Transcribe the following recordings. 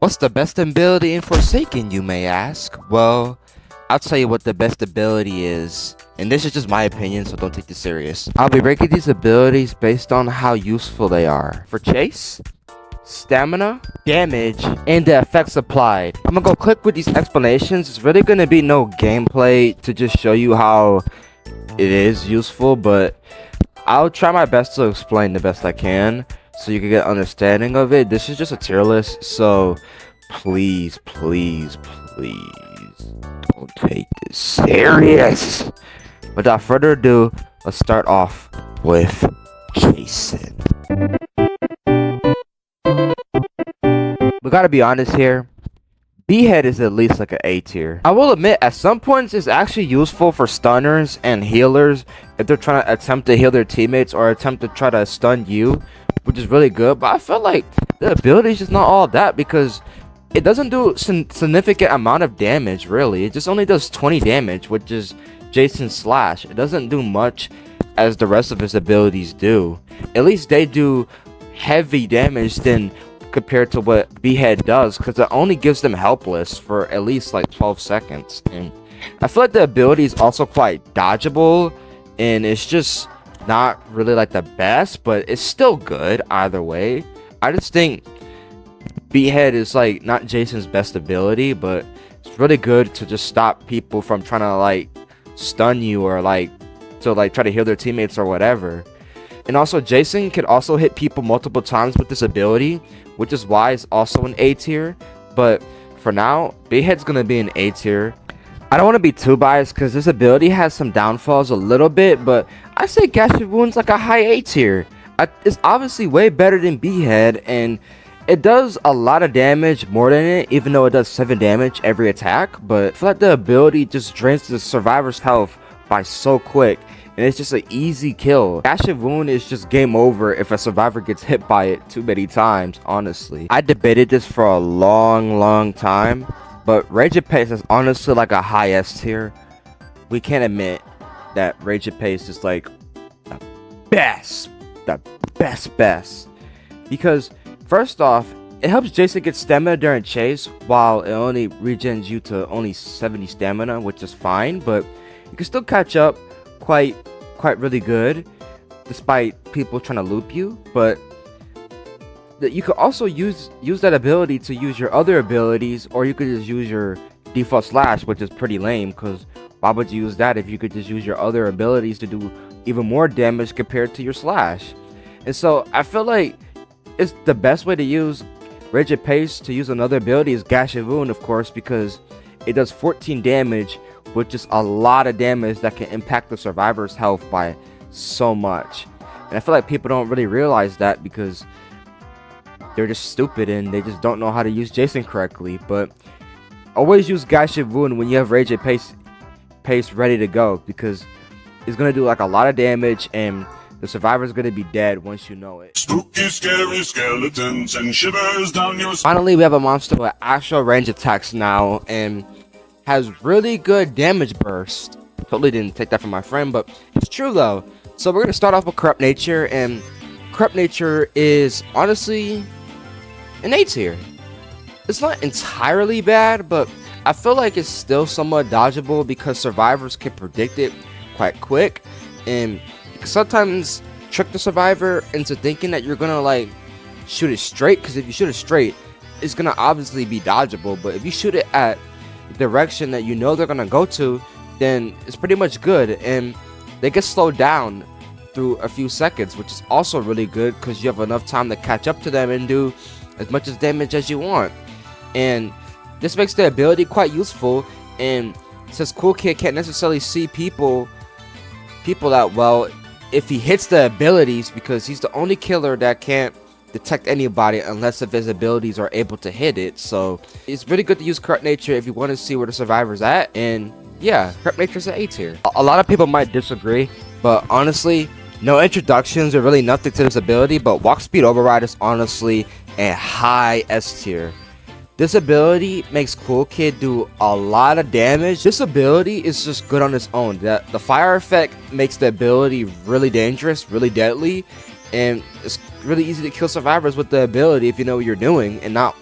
What's the best ability in Forsaken, you may ask? Well, I'll tell you what the best ability is. And this is just my opinion, so don't take this serious. I'll be ranking these abilities based on how useful they are. For Chase, stamina, damage, and the effects applied. I'm gonna go quick with these explanations. It's really gonna be no gameplay to just show you how it is useful, but I'll try my best to explain the best I can so you can get an understanding of it. This is just a tier list, so please don't take this serious. Without further ado, let's start off with Jason. We gotta be honest here. B-Head is at least like an A tier. I will admit, at some points, it's actually useful for stunners and healers if they're trying to attempt to heal their teammates or attempt to try to stun you, which is really good. But I feel like the ability is just not all that because it doesn't do significant amount of damage, really. It just only does 20 damage, which is Jason's slash. It doesn't do much as the rest of his abilities do. At least they do heavy damage than compared to what B-Head does, because it only gives them helpless for at least like 12 seconds. And I feel like the ability is also quite dodgeable, and it's just not really like the best, but it's still good either way. I just think B-Head is like not Jason's best ability, but it's really good to just stop people from trying to like stun you or like to like try to heal their teammates or whatever. And also, Jason can also hit people multiple times with this ability, which is why it's also an A tier. But for now, B-Head's gonna be an A tier. I don't want to be too biased because this ability has some downfalls a little bit, but I say Gash of Wound's like a high A tier. It's obviously way better than B-Head, and it does a lot of damage more than it, even though it does 7 damage every attack. But I feel like the ability just drains the survivor's health by so quick, and it's just an easy kill. Gash of Wound is just game over if a survivor gets hit by it too many times, honestly. I debated this for a long time, but Rage of Pace is honestly like a high S tier. We can't admit that Rage of Pace is like the best. Because first off, it helps Jason get stamina during chase, while it only regens you to only 70 stamina, which is fine, but you can still catch up quite really good despite people trying to loop you. But you could also use that ability to use your other abilities, or you could just use your default slash, which is pretty lame because why would you use that if you could just use your other abilities to do even more damage compared to your slash? And so I feel like it's the best way to use Rigid Pace to use another ability is Gash of Wound, of course, because it does 14 damage, which is a lot of damage that can impact the survivor's health by so much. And I feel like people don't really realize that because they're just stupid and they just don't know how to use Jason correctly. But always use Gash of Wound when you have Rage at pace ready to go, because it's going to do like a lot of damage and the survivor's going to be dead once you know it. Spooky, scary skeletons and shivers down your spine. Finally, we have a monster with actual range attacks now and has really good damage burst. Totally didn't take that from my friend, but it's true though. So we're going to start off with Corrupt Nature, and Corrupt Nature is honestly an A tier. It's not entirely bad, but I feel like it's still somewhat dodgeable because survivors can predict it quite quick, and you can sometimes trick the survivor into thinking that you're gonna like shoot it straight, because if you shoot it straight, it's gonna obviously be dodgeable. But if you shoot it at the direction that you know they're gonna go to, then it's pretty much good, and they get slowed down through a few seconds, which is also really good because you have enough time to catch up to them and do as much damage as you want. And this makes the ability quite useful, and since Cool Kid can't necessarily see people that well if he hits the abilities, because he's the only killer that can't detect anybody unless if his abilities are able to hit it. So it's really good to use Corrupt Nature if you want to see where the survivor's at. And yeah, Corrupt Nature's an A tier. A lot of people might disagree, but honestly, no introductions or really nothing to this ability, but Walk Speed Override is honestly a high S tier. This ability makes Cool Kid do a lot of damage. This ability is just good on its own. The fire effect makes the ability really dangerous, really deadly, and it's really easy to kill survivors with the ability if you know what you're doing and not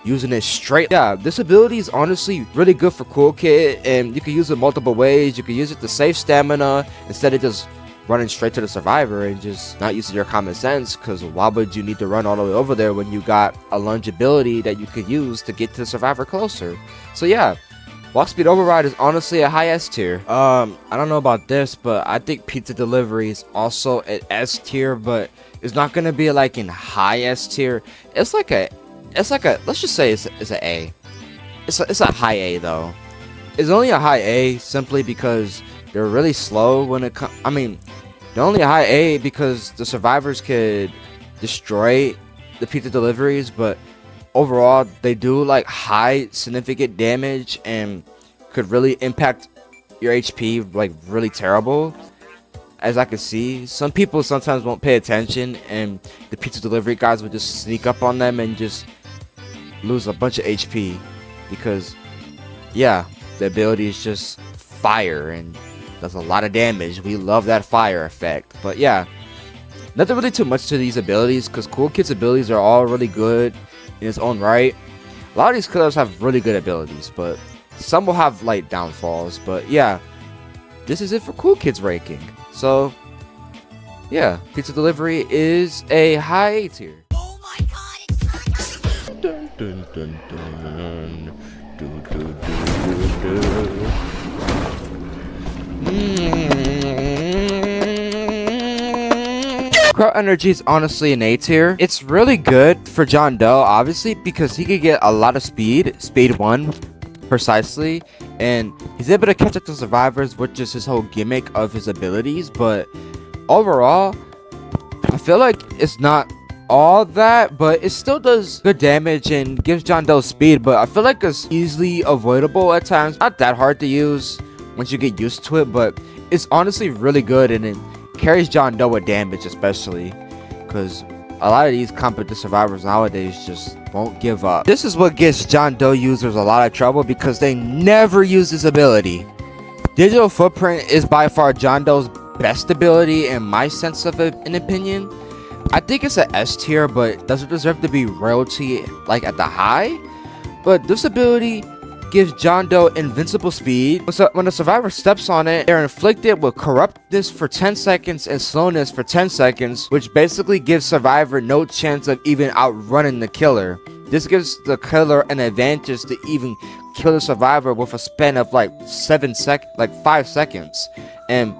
using it straight. Yeah, this ability is honestly really good for Cool Kid, and you can use it multiple ways. You can use it to save stamina instead of just running straight to the survivor and just not using your common sense, because why would you need to run all the way over there when you got a lunge ability that you could use to get to the survivor closer? So yeah, Walk Speed Override is honestly a high S tier. I don't know about this, but I think Pizza Delivery is also an S tier, but it's not gonna be like in high S tier. It's like a let's just say it's an A. It's a high A though. It's only a high A simply because they're really slow when it comes. I mean, they're only a high A because the survivors could destroy the pizza deliveries, but overall they do like high significant damage and could really impact your HP like really terrible. As I can see, some people sometimes won't pay attention, and the pizza delivery guys would just sneak up on them and just lose a bunch of HP because, yeah, the ability is just fire and does a lot of damage. We love that fire effect. But yeah, nothing really too much to these abilities because Cool Kid's abilities are all really good in its own right. A lot of these killers have really good abilities, but some will have light downfalls. But yeah, this is it for Cool Kid's ranking. So yeah, Pizza Delivery is a high A tier. Oh my god, it's hot! Dun, dun, dun, dun. Do, do, do, do, do. Crowd Energy is honestly an A tier. It's really good for John Doe, obviously, because he could get a lot of speed 1 precisely, and he's able to catch up to survivors, which is his whole gimmick of his abilities. But overall, I feel like it's not all that, but it still does good damage and gives John Doe speed. But I feel like it's easily avoidable at times. Not that hard to use once you get used to it, but it's honestly really good, and it carries John Doe with damage, especially because a lot of these competent survivors nowadays just won't give up. This is what gets John Doe users a lot of trouble because they never use this ability. Digital Footprint is by far John Doe's best ability in my sense of an opinion. I think it's an S tier, but doesn't deserve to be royalty like at the high. But this ability gives John Doe invincible speed. So when a survivor steps on it, they're inflicted with corruptness for 10 seconds and slowness for 10 seconds, which basically gives survivor no chance of even outrunning the killer. This gives the killer an advantage to even kill the survivor with a span of like 5 seconds. And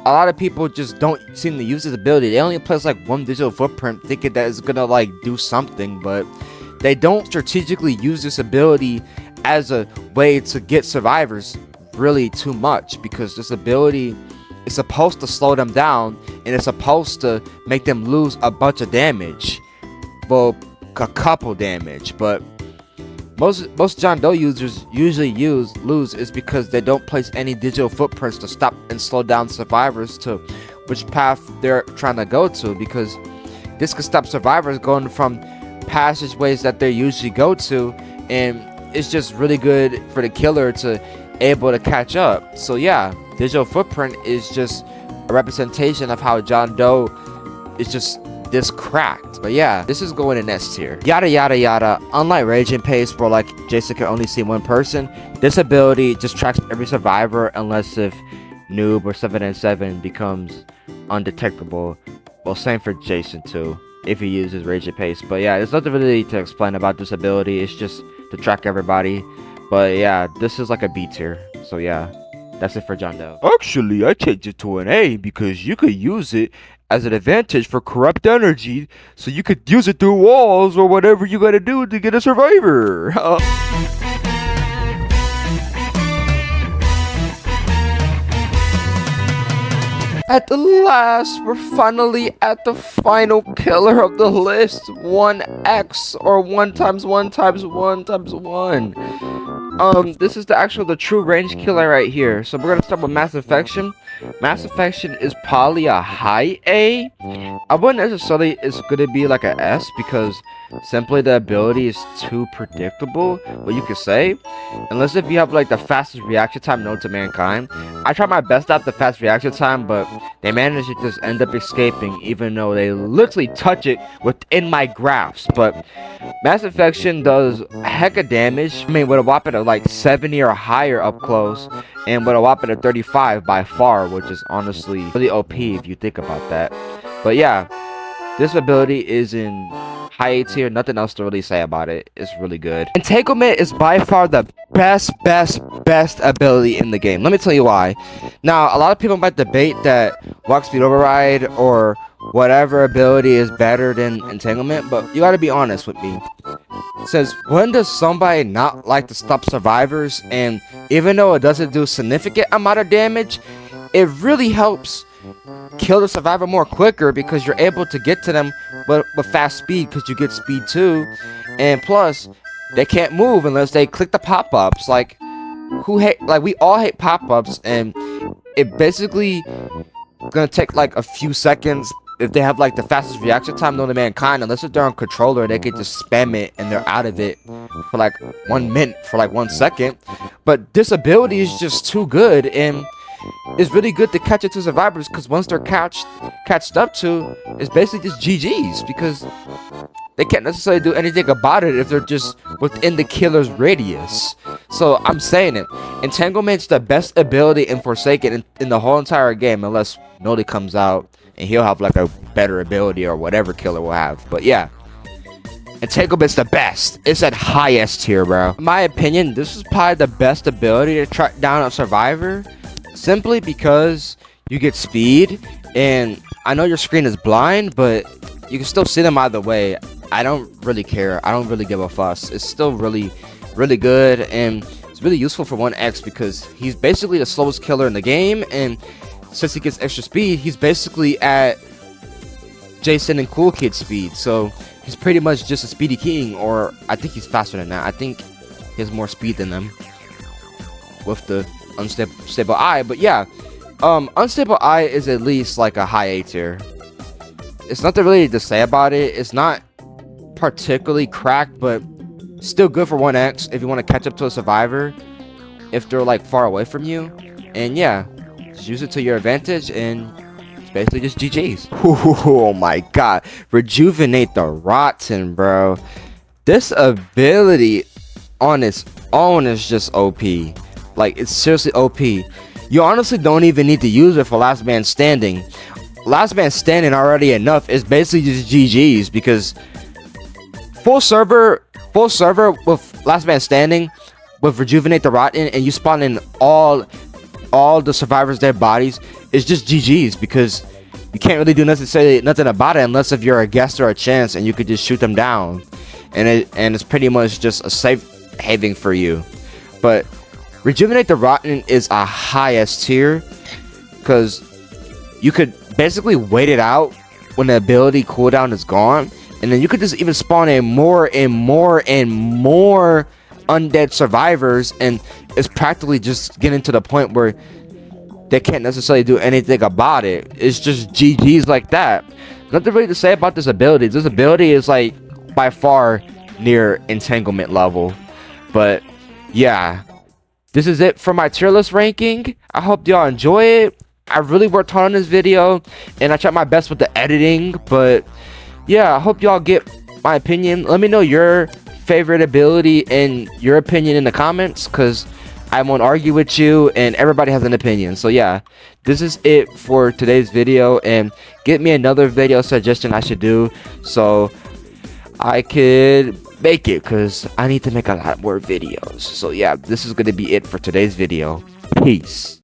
a lot of people just don't seem to use this ability. They only place like one digital footprint thinking that it's gonna like do something, but they don't strategically use this ability as a way to get survivors really too much, because this ability is supposed to slow them down and it's supposed to make them lose a bunch of damage. Well, a couple damage, but most John Doe users usually lose is because they don't place any digital footprints to stop and slow down survivors to which path they're trying to go to, because this could stop survivors going from passageways that they usually go to, and it's just really good for the killer to able to catch up. So yeah, digital footprint is just a representation of how John Doe is just this cracked. But yeah, this is going in S tier. Yada yada yada. Unlike Rage and Pace, where like Jason can only see one person, this ability just tracks every survivor unless if Noob or 7 and 7 becomes undetectable. Well, same for Jason too, if he uses Rage and Pace. But yeah, there's nothing really to explain about this ability. It's just to track everybody. But yeah, this is like a B tier. So yeah, that's it for John Doe. Actually, I changed it to an A because you could use it as an advantage for corrupt energy, so you could use it through walls or whatever you gotta do to get a survivor. At the last, we're finally at the final killer of the list, 1x, or 1 times 1 times 1 times 1. this is the true range killer right here. So we're gonna start with Mass Affection. Mass Affection is probably a high A. I wouldn't necessarily it's gonna be like a S because simply the ability is too predictable, what you could say. Unless if you have like the fastest reaction time known to mankind. I try my best at the fast reaction time, but they manage to just end up escaping even though they literally touch it within my grasp. But Mass Affection does a heck of damage. I mean, with a whopping of like 70 or higher up close, and with a whopping of 35 by far, which is honestly really OP if you think about that. But yeah, this ability is in high A tier, nothing else to really say about it. It's really good. Entanglement is by far the best ability in the game. Let me tell you why. Now, a lot of people might debate that Walk Speed Override or whatever ability is better than Entanglement, but you gotta be honest with me. It says, when does somebody not like to stop survivors? And even though it doesn't do significant amount of damage, it really helps kill the survivor more quicker because you're able to get to them with fast speed because you get speed too. And plus, they can't move unless they click the pop-ups. Like, we all hate pop-ups, and it basically gonna take like a few seconds if they have like the fastest reaction time known to mankind. Unless if they're on controller, they can just spam it and they're out of it for like 1 minute, for like 1 second. But this ability is just too good, and it's really good to catch it to survivors because once they're catched up to, it's basically just GG's because they can't necessarily do anything about it if they're just within the killer's radius. So I'm saying it. Entanglement's the best ability in Forsaken in the whole entire game, unless Noli comes out and he'll have like a better ability or whatever killer will have. But yeah, Entanglement's the best. It's at highest tier, bro. In my opinion, this is probably the best ability to track down a survivor. Simply because you get speed, and I know your screen is blind, but you can still see them either way. I don't really care. I don't really give a fuss. It's still really good, and it's really useful for 1x because he's basically the slowest killer in the game, and since he gets extra speed, he's basically at Jason and Cool Kid speed. So he's pretty much just a speedy king, or I think he's faster than that. I think he has more speed than them with the unstable eye. But yeah, unstable eye is at least like a high A tier. It's nothing really to say about it. It's not particularly cracked, but still good for 1x if you want to catch up to a survivor if they're like far away from you. And yeah, just use it to your advantage, and it's basically just GG's. Oh my god, rejuvenate the rotten, bro. This ability on its own is just OP. Like, it's seriously OP. You honestly don't even need to use it for Last Man Standing. Last Man Standing already enough. It's basically just GG's because full server with Last Man Standing with Rejuvenate the Rotten, and you spawn in all the survivors' dead bodies, is just GG's because you can't really do nothing about it unless if you're a guest or a chance, and you could just shoot them down, and it's pretty much just a safe haven for you. But Rejuvenate the Rotten is a highest tier because you could basically wait it out when the ability cooldown is gone, and then you could just even spawn in more and more undead survivors, and it's practically just getting to the point where they can't necessarily do anything about it. It's just GG's like that. Nothing really to say about this ability. This ability is like by far near Entanglement level. But yeah, this is it for my tier list ranking. I hope y'all enjoy it. I really worked hard on this video, and I tried my best with the editing. But yeah, I hope y'all get my opinion. Let me know your favorite ability and your opinion in the comments, because I won't argue with you, and everybody has an opinion. So yeah, this is it for today's video, and get me another video suggestion I should do so I could make it, because I need to make a lot more videos. So yeah, this is going to be it for today's video. Peace.